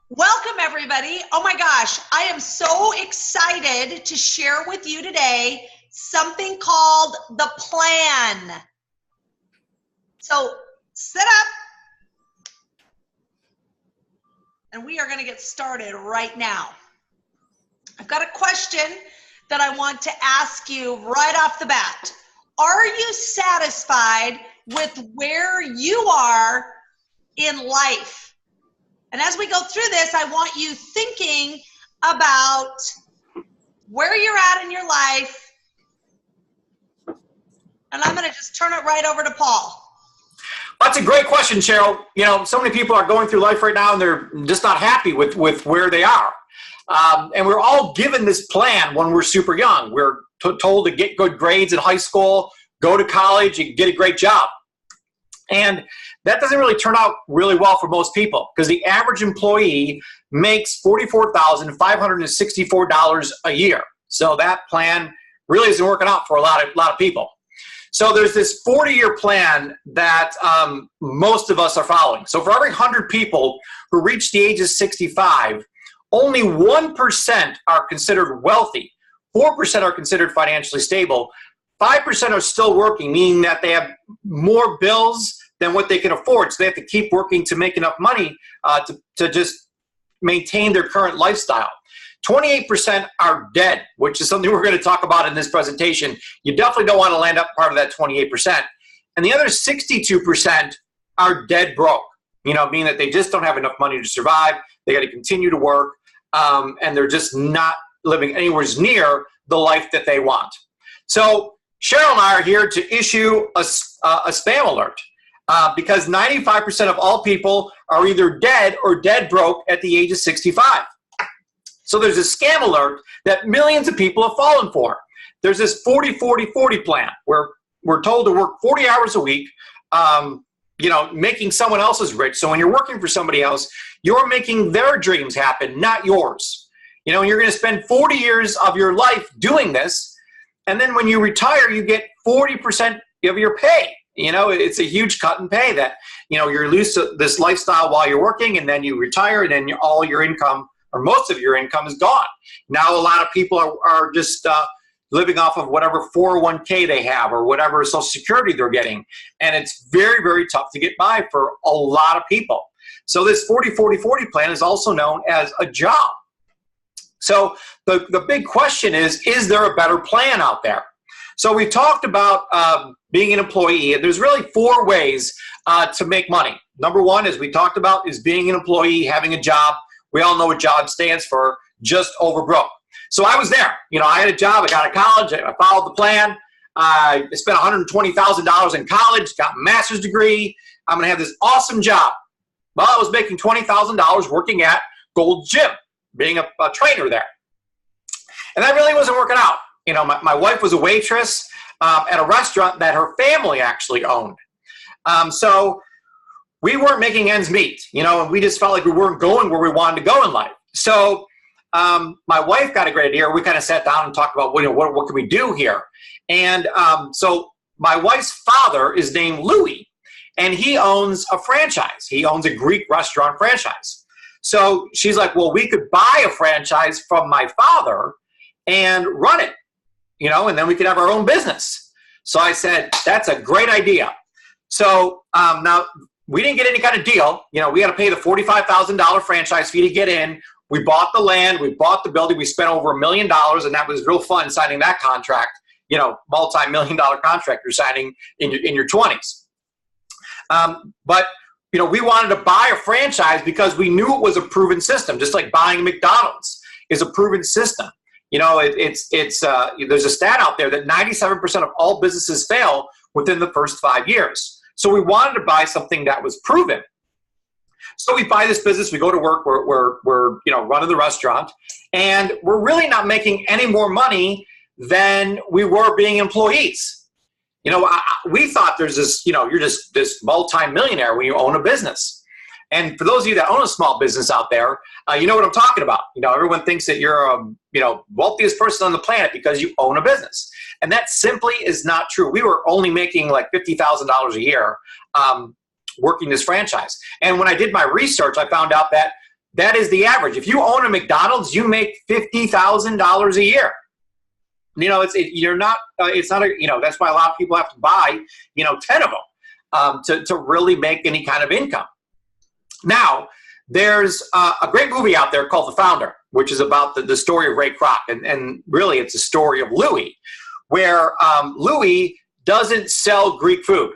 Welcome, everybody. Oh my gosh, I am so excited to share with you today something called the plan. So sit up, and we are going to get started right now. I've got a question that I want to ask you right off the bat. Are you satisfied with where you are in life? And as we go through this, I want you thinking about where you're at in your life. And I'm going to just turn it right over to Paul. That's a great question, Cheryl. You know, so many people are going through life right now and they're just not happy with where they are. And we're all given this plan when we're super young. We're told to get good grades in high school, go to college, and get a great job. And that doesn't really turn out really well for most people because the average employee makes $44,564 a year. So that plan really isn't working out for a lot of people. So there's this 40-year plan that most of us are following. So for every 100 people who reach the age of 65, only 1% are considered wealthy, 4% are considered financially stable, 5% are still working, meaning that they have more bills than what they can afford. So they have to keep working to make enough money to just maintain their current lifestyle. 28% are dead, which is something we're going to talk about in this presentation. You definitely don't want to land up part of that 28%. And the other 62% are dead broke, meaning that they just don't have enough money to survive. They got to continue to work, and they're just not living anywhere near the life that they want. So Cheryl and I are here to issue a spam alert. Because 95% of all people are either dead or dead broke at the age of 65. So there's a scam alert that millions of people have fallen for. There's this 40-40-40 plan where we're told to work 40 hours a week, making someone else's rich. So when you're working for somebody else, you're making their dreams happen, not yours. And you're going to spend 40 years of your life doing this. And then when you retire, you get 40% of your pay. It's a huge cut in pay that, you're used to this lifestyle while you're working and then you retire and then all your income or most of your income is gone. Now a lot of people are just living off of whatever 401k they have or whatever Social Security they're getting. And it's very, very tough to get by for a lot of people. So this 40-40-40 plan is also known as a job. So the big question is there a better plan out there? So we talked about being an employee, and there's really 4 ways to make money. Number 1, as we talked about, is being an employee, having a job. We all know what job stands for, just over broke. So I was there. I had a job. I got out of college. I followed the plan. I spent $120,000 in college, got a master's degree. I'm going to have this awesome job. Well, I was making $20,000 working at Gold's Gym, being a trainer there. And that really wasn't working out. My wife was a waitress at a restaurant that her family actually owned. So we weren't making ends meet, and we just felt like we weren't going where we wanted to go in life. So my wife got a great idea. We kind of sat down and talked about, what can we do here? And so my wife's father is named Louis, and he owns a franchise. He owns a Greek restaurant franchise. So she's like, well, we could buy a franchise from my father and run it. And then we could have our own business. So I said, that's a great idea. So now we didn't get any kind of deal. We had to pay the $45,000 franchise fee to get in. We bought the land, we bought the building, we spent over $1 million, and that was real fun signing that contract, multi-million-dollar contract you're signing in your 20s. But we wanted to buy a franchise because we knew it was a proven system, just like buying McDonald's is a proven system. There's a stat out there that 97% of all businesses fail within the first 5 years. So we wanted to buy something that was proven. So we buy this business, we go to work, we're running the restaurant, and we're really not making any more money than we were being employees. We thought there's this, you're just this multi-millionaire when you own a business. And for those of you that own a small business out there, you know what I'm talking about. Everyone thinks that you're wealthiest person on the planet because you own a business. And that simply is not true. We were only making like $50,000 a year working this franchise. And when I did my research, I found out that That is the average. If you own a McDonald's, you make $50,000 a year. You know, you're not. It's not a. You know, that's why a lot of people have to buy, 10 of them to really make any kind of income. Now, there's a great movie out there called The Founder, which is about the story of Ray Kroc, and really it's a story of Louis, where Louis doesn't sell Greek food.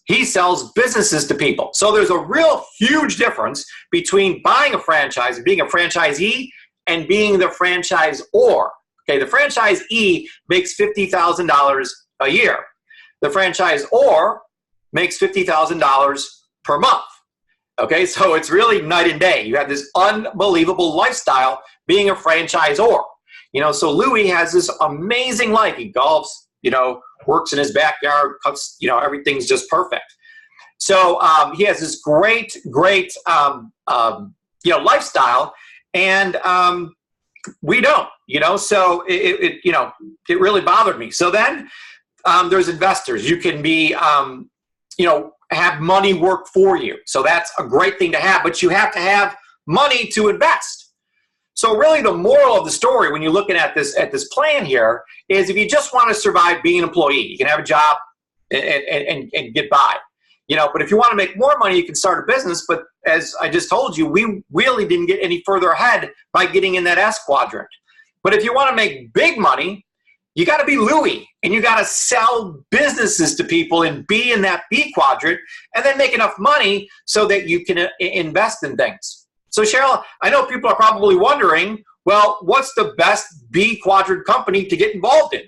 He sells businesses to people. So there's a real huge difference between buying a franchise and being a franchisee and being the franchisor. Okay, the franchisee makes $50,000 a year. The franchisor makes $50,000 per month. Okay, so it's really night and day. You have this unbelievable lifestyle being a franchisor. So Louis has this amazing life. He golfs, works in his backyard, cuts, everything's just perfect. So he has this great lifestyle, and we don't, so it really bothered me. So then there's investors. You can be, have money work for you. So that's a great thing to have, but you have to have money to invest. So really the moral of the story when you're looking at this plan here is if you just want to survive being an employee, you can have a job and get by. But if you want to make more money, you can start a business. But as I just told you, we really didn't get any further ahead by getting in that S quadrant. But if you want to make big money, you got to be Louis, and you got to sell businesses to people and be in that B quadrant, and then make enough money so that you can invest in things. So Cheryl, I know people are probably wondering, well, what's the best B quadrant company to get involved in?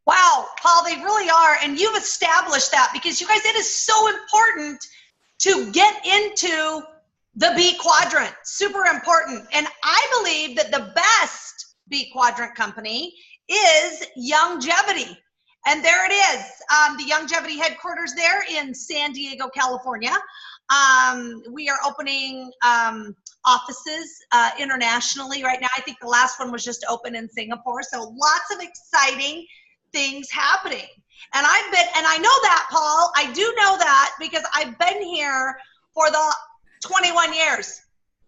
Wow, Paul, they really are. And you've established that because you guys, it is so important to get into the B quadrant. Super important. And I believe that the best B quadrant company is Youngevity. And there it is. The Youngevity headquarters there in San Diego, California. We are opening offices internationally right now. I think the last one was just open in Singapore. So lots of exciting things happening. And I know that, Paul, I do know that because I've been here for the 21 years.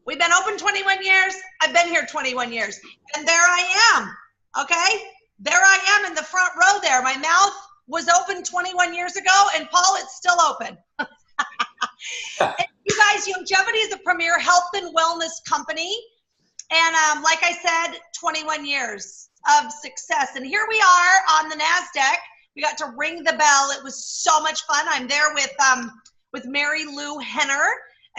We've been open 21 years. I've been here 21 years. And there I am, okay? There I am in the front row there. My mouth was open 21 years ago, and Paul, it's still open. And you guys, Youngevity is a premier health and wellness company. And like I said, 21 years of success. And here we are on the NASDAQ. We got to ring the bell. It was so much fun. I'm there with Mary Lou Henner,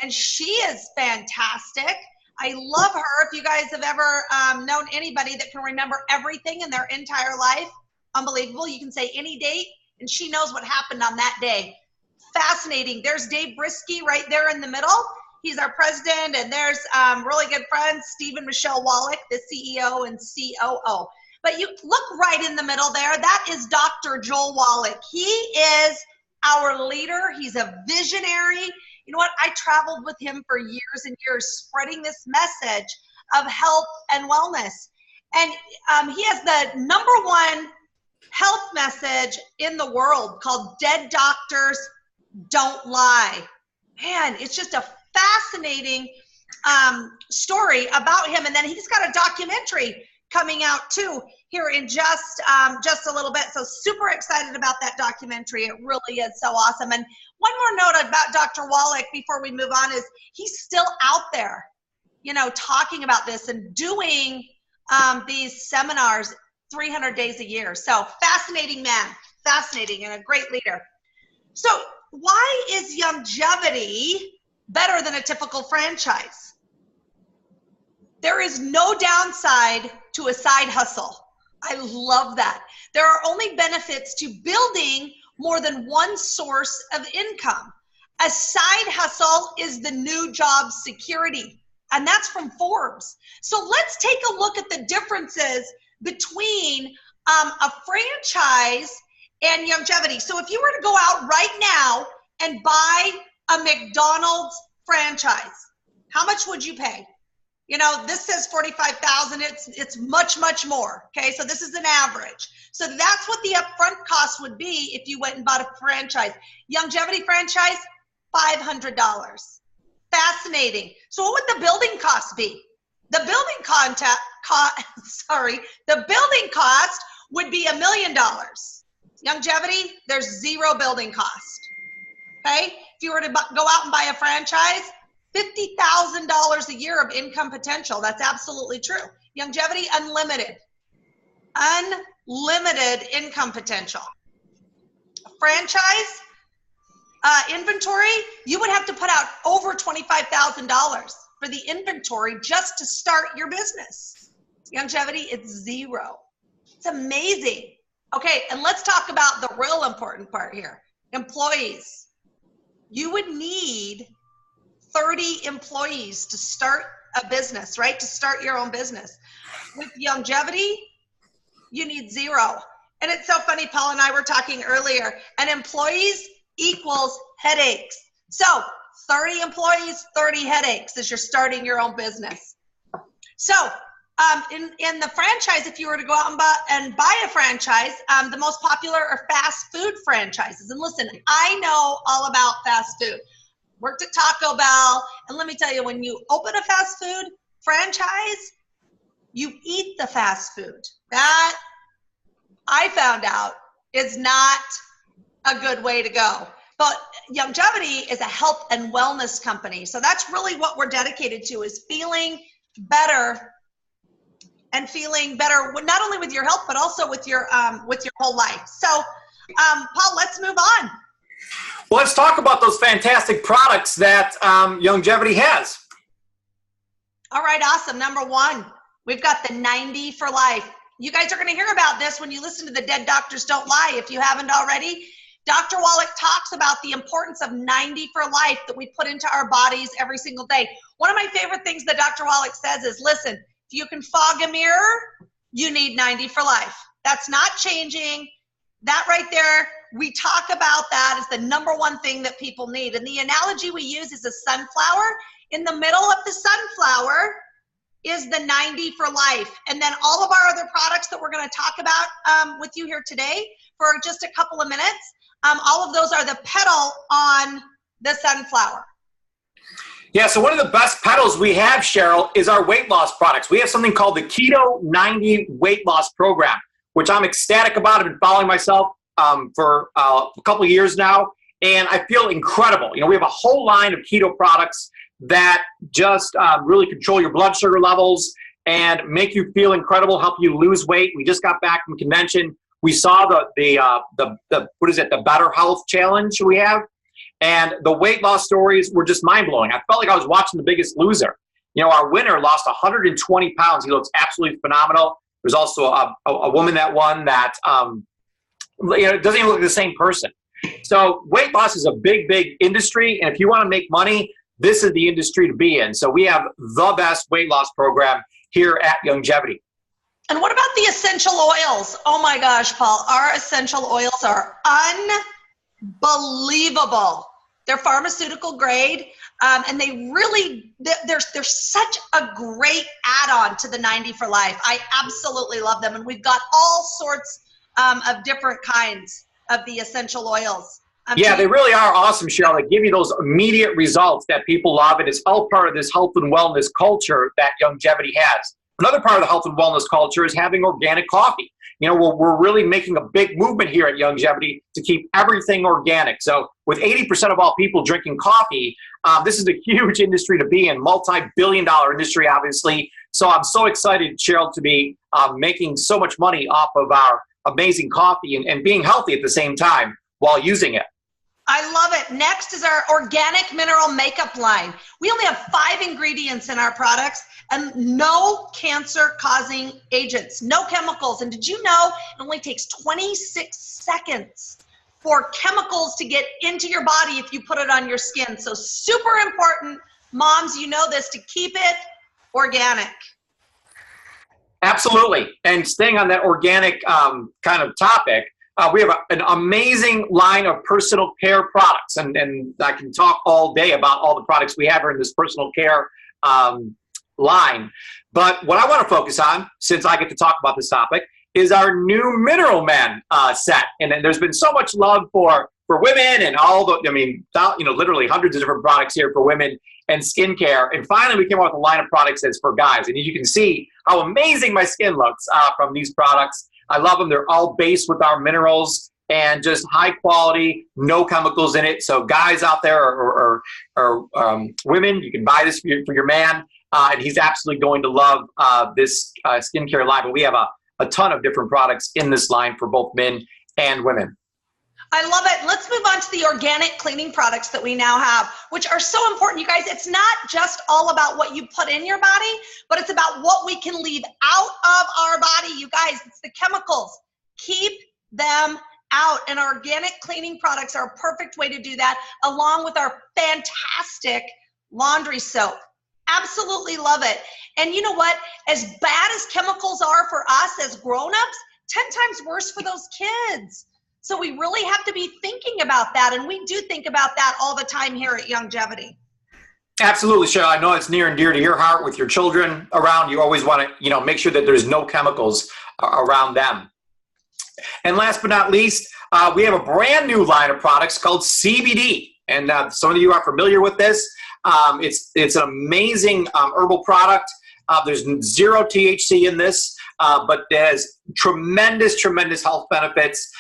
and she is fantastic. I love her. If you guys have ever known anybody that can remember everything in their entire life, unbelievable. You can say any date, and she knows what happened on that day. Fascinating. There's Dave Brisky right there in the middle. He's our president, and there's really good friends, Steve and Michelle Wallach, the CEO and COO. But you look right in the middle there. That is Dr. Joel Wallach. He is our leader. He's a visionary. You know what? I traveled with him for years and years spreading this message of health and wellness. And he has the #1 health message in the world called Dead Doctors Don't Lie. Man, it's just a fascinating story about him. And then he's got a documentary coming out too here in just a little bit. So super excited about that documentary. It really is so awesome. And one more note about Dr. Wallach before we move on is he's still out there, talking about this and doing these seminars 300 days a year. So fascinating man, fascinating, and a great leader. So why is Youngevity better than a typical franchise? There is no downside to a side hustle. I love that. There are only benefits to building more than one source of income. A side hustle is the new job security, and that's from Forbes. So let's take a look at the differences between a franchise and Youngevity. So if you were to go out right now and buy a McDonald's franchise, how much would you pay? This says $45,000. It's much, much more. Okay, so this is an average. So that's what the upfront cost would be if you went and bought a franchise. Youngevity franchise, $500. Fascinating. So what would the building cost be? The building the building cost would be $1 million. Youngevity, there's zero building cost. Okay? If you were to go out and buy a franchise, $50,000 a year of income potential. That's absolutely true. Youngevity, unlimited. Unlimited income potential. Franchise inventory, you would have to put out over $25,000 for the inventory just to start your business. Youngevity, it's zero. It's amazing. Okay, and let's talk about the real important part here. Employees. You would need 30 employees to start a business, right? To start your own business. With Youngevity, you need zero. And it's so funny, Paul and I were talking earlier, and employees equals headaches. So 30 employees, 30 headaches as you're starting your own business. So in the franchise, if you were to go out and buy a franchise, the most popular are fast food franchises. And listen, I know all about fast food. Worked at Taco Bell, and let me tell you, when you open a fast food franchise, you eat the fast food. That, I found out, is not a good way to go. But Youngevity is a health and wellness company. So that's really what we're dedicated to, is feeling better, and feeling better not only with your health, but also with your whole life. So Paul, let's move on. Well, let's talk about those fantastic products that Youngevity has. All right, awesome. Number one, we've got the 90 for life. You guys are going to hear about this when you listen to the Dead Doctors Don't Lie. If you haven't already, Dr. Wallach talks about the importance of 90 for life that we put into our bodies every single day. One of my favorite things that Dr. Wallach says is, listen, if you can fog a mirror, you need 90 for life. That's not changing. That right there, we talk about that as the number one thing that people need. And the analogy we use is a sunflower. In the middle of the sunflower is the 90 for life. And then all of our other products that we're going to talk about with you here today for just a couple of minutes, all of those are the petal on the sunflower. Yeah, so one of the best pedals we have, Cheryl, is our weight loss products. We have something called the Keto 90 Weight Loss Program, which I'm ecstatic about. I've been following myself for a couple of years now, and I feel incredible. You know, we have a whole line of keto products that just really control your blood sugar levels and make you feel incredible, help you lose weight. We just got back from convention. We saw the what is it, the Better Health Challenge we have, and the weight loss stories were just mind-blowing. I felt like I was watching The Biggest Loser. You know, our winner lost 120 pounds. He looks absolutely phenomenal. There's also a woman that won that, you know, doesn't even look like the same person. So weight loss is a big, big industry. And if you want to make money, this is the industry to be in. So we have the best weight loss program here at Youngevity. And what about the essential oils? Oh my gosh, Paul, our essential oils are unbelievable. They're pharmaceutical grade. And they really, they're such a great add-on to the 90 for life. I absolutely love them. And we've got all sorts of different kinds of the essential oils. Yeah, they really are awesome, Cheryl. They give you those immediate results that people love. And it's all part of this health and wellness culture that Youngevity has. Another part of the health and wellness culture is having organic coffee. You know, we're really making a big movement here at Youngevity to keep everything organic. So with 80% of all people drinking coffee, this is a huge industry to be in, multi-billion-dollar industry, obviously. So I'm so excited, Cheryl, to be making so much money off of our amazing coffee and being healthy at the same time while using it. I love it. Next is our organic mineral makeup line. We only have 5 ingredients in our products and no cancer-causing agents, no chemicals. And did you know it only takes 26 seconds for chemicals to get into your body if you put it on your skin? So super important, moms, you know this, to keep it organic. Absolutely. And staying on that organic kind of topic, we have an amazing line of personal care products, and I can talk all day about all the products we have in this personal care line. But what I want to focus on, since I get to talk about this topic, is our new Mineral Men set. And then there's been so much love for women and all the, I mean, you know, literally hundreds of different products here for women. and skincare. And finally, we came up with a line of products that's for guys. And you can see how amazing my skin looks from these products. I love them. They're all based with our minerals and just high quality, no chemicals in it. So guys out there or women, you can buy this for your man. And he's absolutely going to love this skincare line. But we have a ton of different products in this line for both men and women. I love it. Let's move on to the organic cleaning products that we now have, which are so important. You guys, it's not just all about what you put in your body, but it's about what we can leave out of our body. You guys, it's the chemicals. Keep them out. And organic cleaning products are a perfect way to do that, along with our fantastic laundry soap. Absolutely love it. And you know what? As bad as chemicals are for us as grown-ups, 10 times worse for those kids. So we really have to be thinking about that. And we do think about that all the time here at Youngevity. Absolutely, Cheryl. I know it's near and dear to your heart with your children around. You always want to, make sure that there's no chemicals around them. And last but not least, we have a brand new line of products called CBD. And some of you are familiar with this. It's an amazing herbal product. There's 0 THC in this, but it has tremendous health benefits.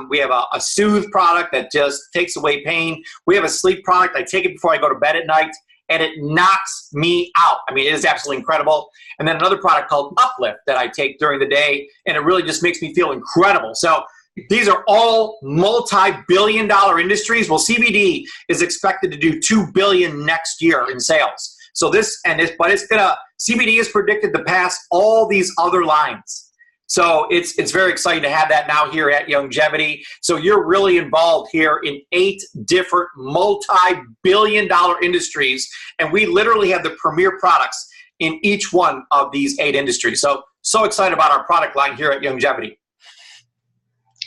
We have a soothe product that just takes away pain. We have a sleep product. I take it before I go to bed at night, and it knocks me out. I mean, it is absolutely incredible. And then another product called Uplift that I take during the day, and it really just makes me feel incredible. So these are all multi-billion-dollar industries. Well, CBD is expected to do $2 billion next year in sales. So CBD is predicted to pass all these other lines. So it's very exciting to have that now here at Youngevity. So you're really involved here in 8 different multi-billion-dollar industries, and we literally have the premier products in each one of these 8 industries. So excited about our product line here at Youngevity.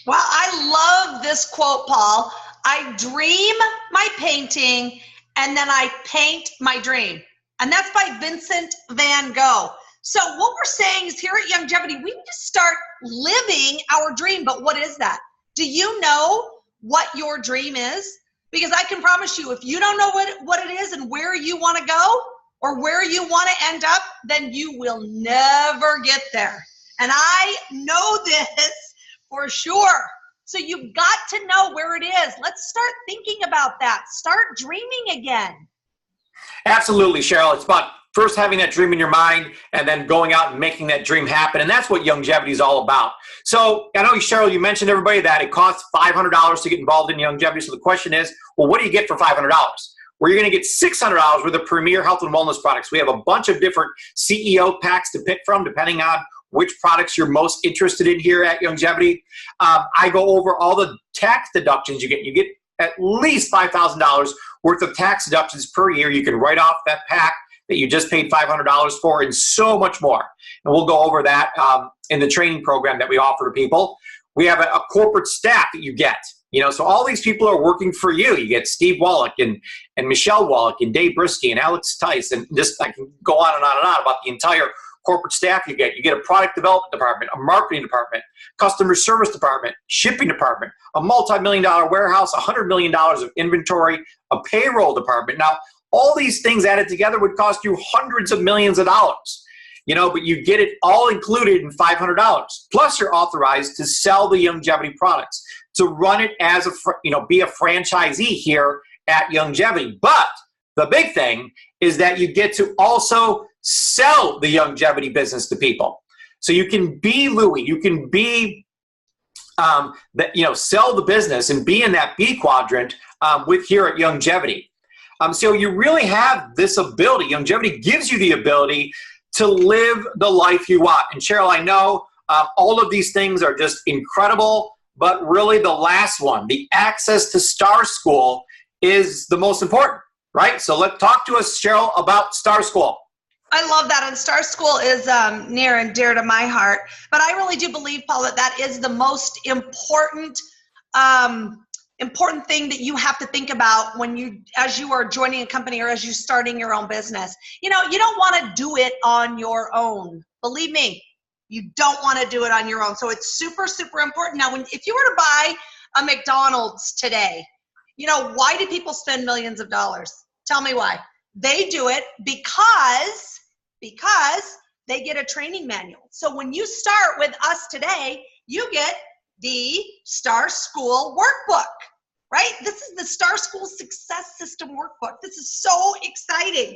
Well, I love this quote, Paul. I dream my painting, and then I paint my dream. And that's by Vincent van Gogh. So what we're saying is here at Youngevity, we need to start living our dream. But what is that? Do you know what your dream is? Because I can promise you, if you don't know what it is and where you want to go or where you want to end up, then you will never get there. And I know this for sure. So you've got to know where it is. Let's start thinking about that. Start dreaming again. Absolutely, Cheryl. It's about first having that dream in your mind and then going out and making that dream happen. And that's what Youngevity is all about. So I know, Cheryl, you mentioned everybody that it costs $500 to get involved in Youngevity. So the question is, well, what do you get for $500? Well, you're going to get $600 worth of premier health and wellness products. We have a bunch of different CEO packs to pick from, depending on which products you're most interested in here at Youngevity. I go over all the tax deductions you get. You get at least $5,000 worth of tax deductions per year. You can write off that pack that you just paid $500 for, and so much more. And we'll go over that in the training program that we offer to people. We have a corporate staff that you get. So all these people are working for you. You get Steve Wallach and Michelle Wallach and Dave Brisky and Alex Tice, and just I can go on and on and on about the entire corporate staff you get. You get a product development department, a marketing department, customer service department, shipping department, a multi-million-dollar warehouse, $100 million of inventory, a payroll department. Now, all these things added together would cost you hundreds of millions of dollars, but you get it all included in $500. Plus, you're authorized to sell the Youngevity products, to run it as be a franchisee here at Youngevity. But the big thing is that you get to also sell the Youngevity business to people. So you can be Louis, you can be sell the business and be in that B quadrant with here at Youngevity. So you really have this ability. Youngevity gives you the ability to live the life you want. And Cheryl, I know all of these things are just incredible, but really the last one, the access to Star School, is the most important, right? So let's talk to us, Cheryl, about Star School. I love that, and Star School is near and dear to my heart. But I really do believe, Paul, that is the most important thing that you have to think about as you are joining a company or as you starting your own business. You don't want to do it on your own. Believe me, you don't want to do it on your own. So it's super, super important. Now, if you were to buy a McDonald's today, why do people spend millions of dollars? Tell me why. They do it because they get a training manual. So when you start with us today, you get the Star School workbook, right? This is the Star School Success System workbook. This is so exciting.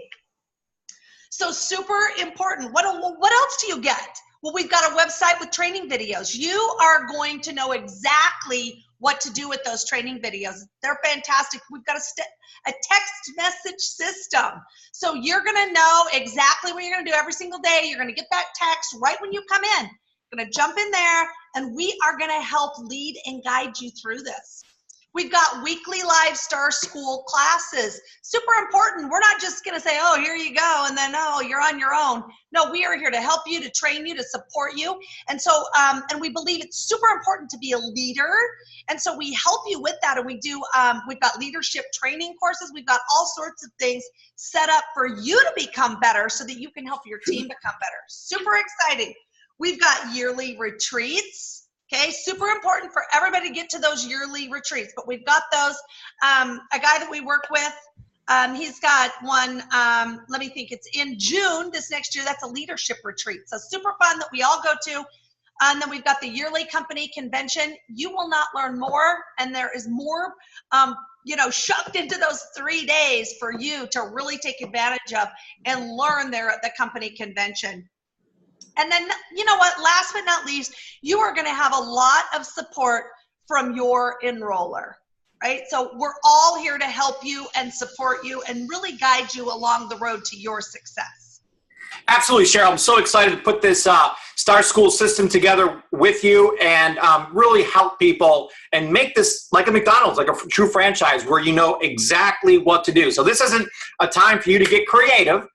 So super important. What else do you get? Well, we've got a website with training videos. You are going to know exactly what to do with those training videos. They're fantastic. We've got a text message system. So you're going to know exactly what you're going to do every single day. You're going to get that text right when you come in. You're going to jump in there, and we are going to help lead and guide you through this. We've got weekly live Star School classes. Super important. We're not just going to say, oh, here you go, and then, oh, you're on your own. No, we are here to help you, to train you, to support you. And so, and we believe it's super important to be a leader. And so we help you with that. And we do, we've got leadership training courses. We've got all sorts of things set up for you to become better so that you can help your team become better. Super exciting. We've got yearly retreats. Okay, super important for everybody to get to those yearly retreats, but we've got those. A guy that we work with, he's got one, let me think, it's in June this next year. That's a leadership retreat. So super fun that we all go to. And then we've got the yearly company convention. You will not learn more, and there is more, shoved into those 3 days for you to really take advantage of and learn there at the company convention. And then, you know what, last but not least, you are going to have a lot of support from your enroller, right? So we're all here to help you and support you and really guide you along the road to your success. Absolutely, Cheryl. I'm so excited to put this Star School system together with you and really help people and make this like a McDonald's, like a true franchise where you know exactly what to do. So this isn't a time for you to get creative.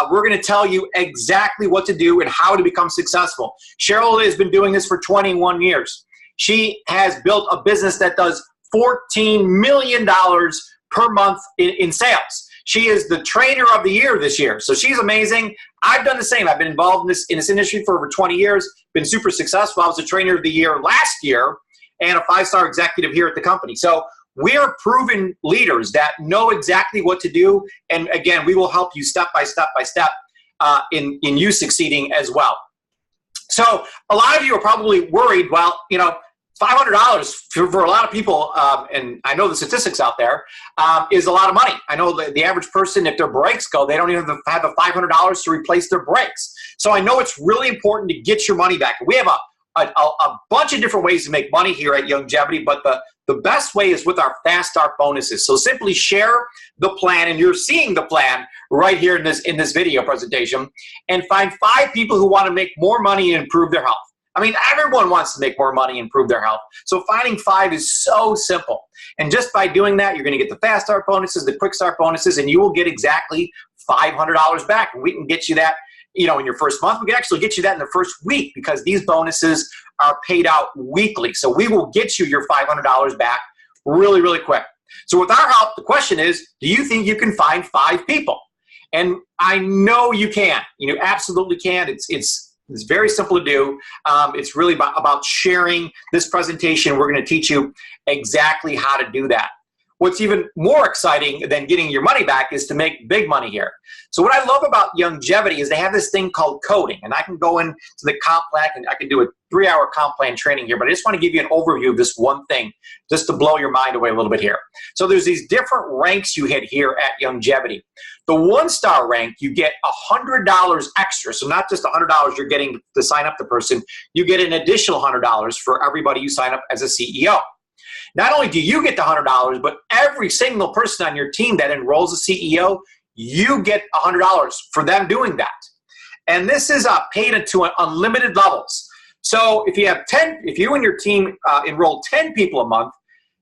We're going to tell you exactly what to do and how to become successful. Cheryl has been doing this for 21 years. She has built a business that does $14 million per month in sales. She is the trainer of the year this year. So she's amazing. I've done the same. I've been involved in this industry for over 20 years, been super successful. I was the trainer of the year last year and a 5-star executive here at the company. So we're proven leaders that know exactly what to do. And again, we will help you step by step by step in you succeeding as well. So a lot of you are probably worried, well, $500 for a lot of people, and I know the statistics out there, is a lot of money. I know the average person, if their brakes go, they don't even have the $500 to replace their brakes. So I know it's really important to get your money back. We have a bunch of different ways to make money here at Youngevity, but the best way is with our Fast Start bonuses. So simply share the plan, and you're seeing the plan right here in this video presentation, and find 5 people who want to make more money and improve their health. I mean, everyone wants to make more money and improve their health. So finding 5 is so simple. And just by doing that, you're going to get the Fast Start bonuses, the Quick Start bonuses, and you will get exactly $500 back. And we can get you that in your first month. We can actually get you that in the first week because these bonuses are paid out weekly. So we will get you your $500 back really, really quick. So with our help, the question is, do you think you can find 5 people? And I know you can. You absolutely can. It's very simple to do. It's really about sharing this presentation. We're going to teach you exactly how to do that. What's even more exciting than getting your money back is to make big money here. So what I love about Youngevity is they have this thing called coding, and I can go into the comp plan, and I can do a 3-hour comp plan training here, but I just want to give you an overview of this one thing just to blow your mind away a little bit here. So there's these different ranks you hit here at Youngevity. The 1-star rank, you get $100 extra. So not just $100 you're getting to sign up the person, you get an additional $100 for everybody you sign up as a CEO. Not only do you get the $100, but every single person on your team that enrolls a CEO, you get $100 for them doing that. And this is paid to unlimited levels. So if you and your team enroll 10 people a month,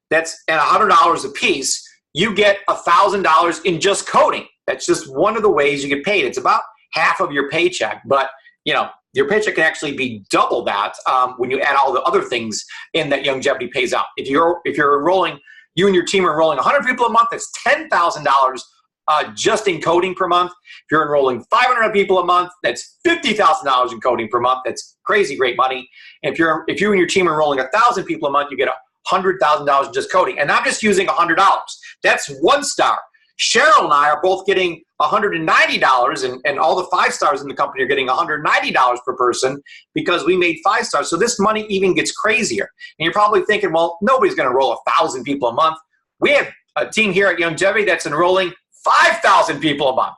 that's at $100 a piece, you get $1,000 in just coding. That's just one of the ways you get paid. It's about half of your paycheck, but your paycheck can actually be double that when you add all the other things in that Youngevity pays out. If you're enrolling, you and your team are enrolling 100 people a month, that's $10,000 just in coding per month. If you're enrolling 500 people a month, that's $50,000 in coding per month. That's crazy great money. And if you and your team are enrolling 1,000 people a month, you get $100,000 in just coding. And I'm just using $100. That's 1 star. Cheryl and I are both getting $190, and all the 5 stars in the company are getting $190 per person because we made 5 stars. So this money even gets crazier. And you're probably thinking, well, nobody's going to enroll 1,000 people a month. We have a team here at Youngevity that's enrolling 5,000 people a month.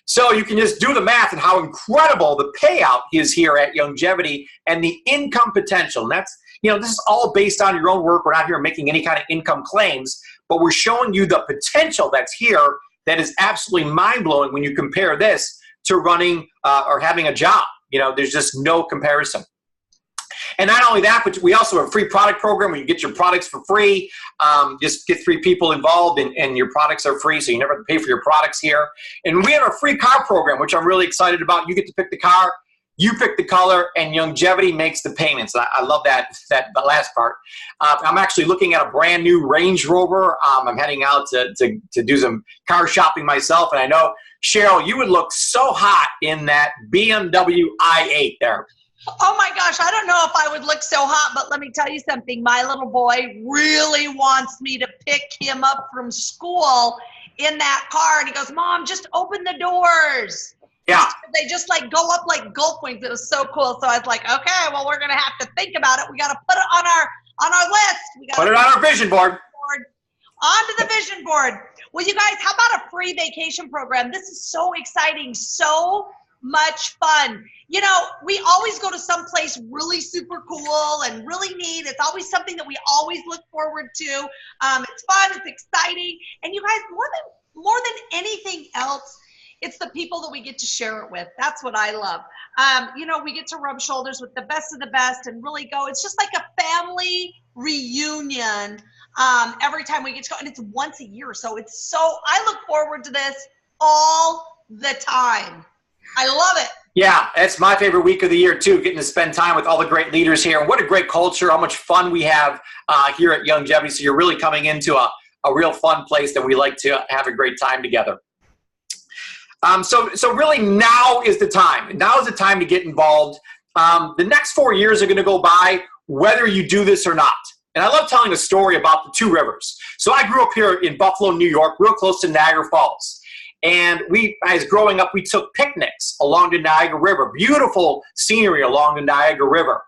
So you can just do the math and how incredible the payout is here at Youngevity and the income potential. And that's, this is all based on your own work. We're not here making any kind of income claims, but we're showing you the potential that's here that is absolutely mind-blowing when you compare this to running or having a job. There's just no comparison. And not only that, but we also have a free product program where you get your products for free. Just get 3 people involved and your products are free, so you never have to pay for your products here. And we have a free car program, which I'm really excited about. You get to pick the car, you pick the color, and Youngevity makes the payments. I love that last part. I'm actually looking at a brand new Range Rover. I'm heading out to do some car shopping myself, and I know, Cheryl, you would look so hot in that BMW i8 there. Oh my gosh, I don't know if I would look so hot, but let me tell you something. My little boy really wants me to pick him up from school in that car. And he goes, Mom, just open the doors. Yeah. They just like go up like Gulf wings. It was so cool. So I was like, okay, well, we're going to have to think about it. We got to put it on our list. We got put it on our vision board. Onto the vision board. Well, you guys, how about a free vacation program? This is so exciting. So much fun. We always go to some place really super cool and really neat. It's always something that we always look forward to. It's fun, it's exciting. And you guys, more than anything else, it's the people that we get to share it with. That's what I love. We get to rub shoulders with the best of the best and really go. It's just like a family reunion every time we get to go. And it's once a year. So I look forward to this all the time. I love it. Yeah, it's my favorite week of the year too, getting to spend time with all the great leaders here. And what a great culture, how much fun we have here at Youngevity. So you're really coming into a real fun place that we like to have a great time together. So really now is the time. Now is the time to get involved. The next 4 years are going to go by whether you do this or not. And I love telling a story about the 2 rivers. So I grew up here in Buffalo, New York, real close to Niagara Falls. And as growing up, we took picnics along the Niagara River. Beautiful scenery along the Niagara River.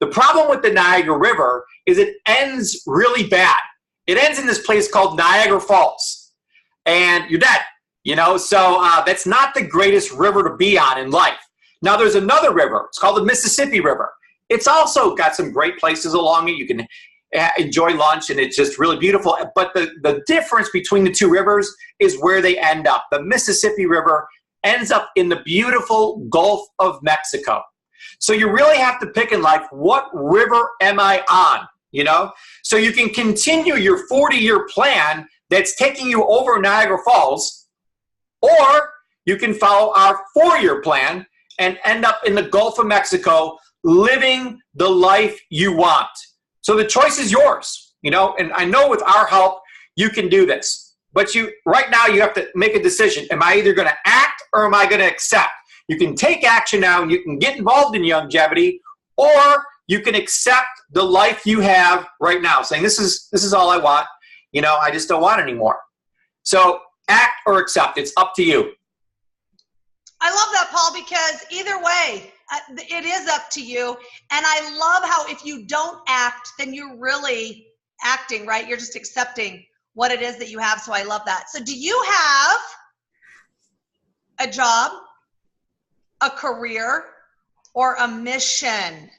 The problem with the Niagara River is it ends really bad. It ends in this place called Niagara Falls. And you're dead, So that's not the greatest river to be on in life. Now, there's another river. It's called the Mississippi River. It's also got some great places along it. You can enjoy lunch, and it's just really beautiful. But the difference between the 2 rivers is where they end up. The Mississippi River ends up in the beautiful Gulf of Mexico. So you really have to pick in life, what river am I on? So you can continue your 40-year plan that's taking you over Niagara Falls, or you can follow our 4-year plan and end up in the Gulf of Mexico living the life you want. So the choice is yours, and I know with our help, you can do this. But right now, you have to make a decision. Am I either going to act or am I going to accept? You can take action now and you can get involved in Youngevity, or you can accept the life you have right now, saying this is all I want. I just don't want anymore. So act or accept. It's up to you. I love that, Paul, because either way, it is up to you. And I love how if you don't act, then you're really acting, right? You're just accepting what it is that you have. So I love that. So do you have a job, a career, or a mission?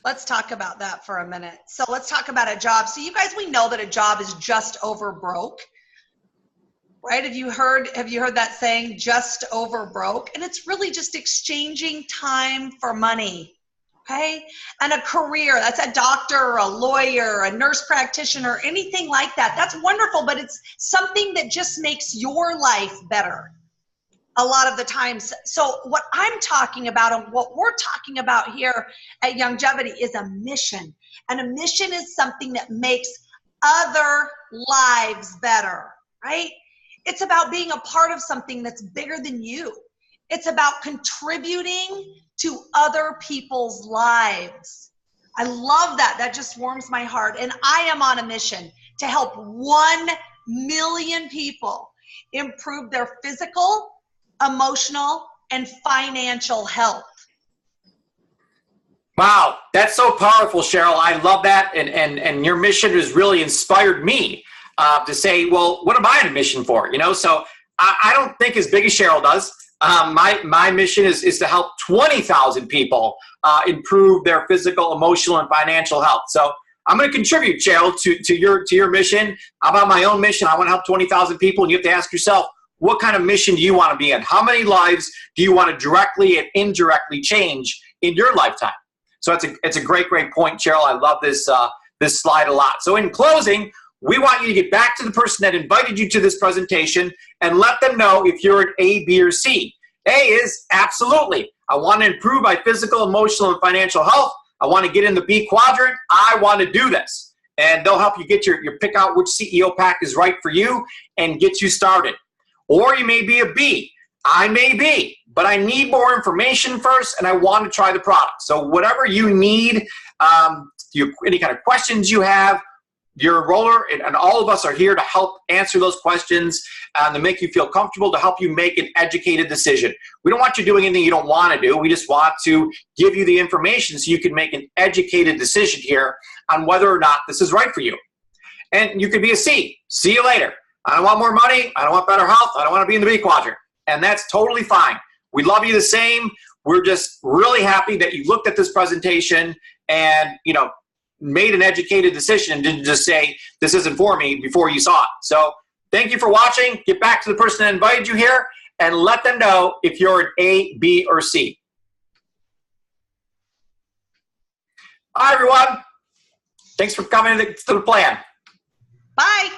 Let's talk about that for a minute. So let's talk about a job. So you guys, we know that a job is just over broke. Right? Have you heard that saying, just over broke? And it's really just exchanging time for money. Okay? And a career, that's a doctor or a lawyer, a nurse practitioner, anything like that. That's wonderful, but it's something that just makes your life better a lot of the times. So what I'm talking about and what we're talking about here at Youngevity is a mission. And a mission is something that makes other lives better, right? It's about being a part of something that's bigger than you. It's about contributing to other people's lives. I love that. That just warms my heart. And I am on a mission to help 1 million people improve their physical, emotional, and financial health. Wow, that's so powerful, Cheryl. I love that. And your mission has really inspired me to say, well, what am I on a mission for? You know, so I don't think as big as Cheryl does. My mission is to help 20,000 people improve their physical, emotional, and financial health. So I'm going to contribute, Cheryl, to your mission. How about my own mission? I want to help 20,000 people, and you have to ask yourself, what kind of mission do you want to be in? How many lives do you want to directly and indirectly change in your lifetime? So it's a great point, Cheryl. I love this slide a lot. So in closing, we want you to get back to the person that invited you to this presentation and let them know if you're an A, B, or C. A is absolutely. I want to improve my physical, emotional, and financial health. I want to get in the B quadrant. I want to do this. And they'll help you get your pick out which CEO pack is right for you and get you started. Or you may be a B. I may be, but I need more information first, and I want to try the product. So whatever you need, any kind of questions you have, your enroller and all of us are here to help answer those questions to make you feel comfortable, to help you make an educated decision. We don't want you doing anything you don't want to do. We just want to give you the information so you can make an educated decision here on whether or not this is right for you. And you could be a C. See you later. I don't want more money. I don't want better health. I don't want to be in the B quadrant. And that's totally fine. We love you the same. We're just really happy that you looked at this presentation and, made an educated decision and didn't just say, this isn't for me before you saw it. So thank you for watching. Get back to the person that invited you here and let them know if you're an A, B, or C. Hi, everyone. Thanks for coming to the plan. Bye.